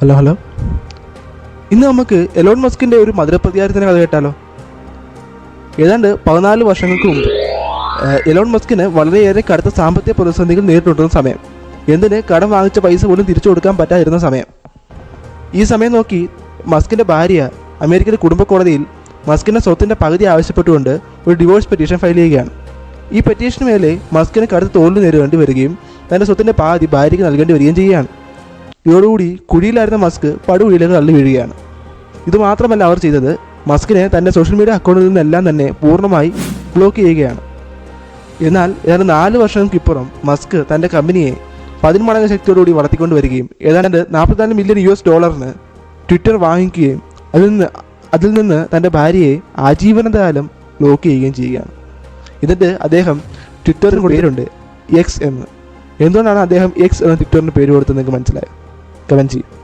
Hello. ഇന്ന് നമുക്ക് Elon മസ്കിൻ്റെ ഒരു മധുരപ്രതികാരത്തിൻ്റെ കഥ കേട്ടാലോ. ഏതാണ്ട് 14 വർഷങ്ങൾക്ക് മുമ്പ് എലോൺ മസ്കിന് വളരെയേറെ കടുത്ത സാമ്പത്തിക പ്രതിസന്ധികൾ നേരിട്ടുകൊണ്ടിരുന്ന സമയം. എന്തിന് കടം വാങ്ങിച്ച പൈസ പോലും തിരിച്ചു കൊടുക്കാൻ പറ്റാതിരുന്ന സമയം. ഈ സമയം നോക്കി മസ്കിൻ്റെ ഭാര്യ അമേരിക്കയിലെ കുടുംബ കോടതിയിൽ മസ്കിൻ്റെ സ്വത്തിൻ്റെ പകുതി ആവശ്യപ്പെട്ടുകൊണ്ട് ഒരു ഡിവോഴ്സ് പെറ്റീഷൻ ഫയൽ ചെയ്യുകയാണ്. ഈ പെറ്റീഷന് മേലെ മസ്കിന് കടുത്ത തോൽവി നേരിടേണ്ടി വരികയും തൻ്റെ സ്വത്തിൻ്റെ പാതി ഭാര്യയ്ക്ക് നൽകേണ്ടി വരികയും ചെയ്യുകയാണ്. ഇതോടുകൂടി കുഴിയിലായിരുന്ന മസ്ക് പടുകുഴിയിലേക്ക് തള്ളി വീഴുകയാണ്. ഇതുമാത്രമല്ല അവർ ചെയ്തത്, മസ്കിനെ തൻ്റെ സോഷ്യൽ മീഡിയ അക്കൗണ്ടിൽ നിന്നെല്ലാം തന്നെ പൂർണ്ണമായി ബ്ലോക്ക് ചെയ്യുകയാണ്. എന്നാൽ ഏതാണ്ട് 4 വർഷങ്ങൾക്കിപ്പുറം മസ്ക് തൻ്റെ കമ്പനിയെ 10 മടങ്ങ് ശക്തിയോടുകൂടി വളർത്തിക്കൊണ്ട് വരികയും ഏതാണ്ട് $44 മില്യൺ ട്വിറ്റർ വാങ്ങിക്കുകയും അതിൽ നിന്ന് തൻ്റെ ഭാര്യയെ ആജീവനകാലം ബ്ലോക്ക് ചെയ്യുകയും ചെയ്യുകയാണ്. എന്നിട്ട് അദ്ദേഹം ട്വിറ്ററിന് പേരുണ്ട് എക്സ് എന്ന്. എന്തുകൊണ്ടാണ് അദ്ദേഹം എക്സ് എന്ന ട്വിറ്ററിന് പേര് കൊടുത്തത് നിങ്ങൾക്ക് മനസ്സിലായോ? കമൻറ്റ് ചെയ്യും.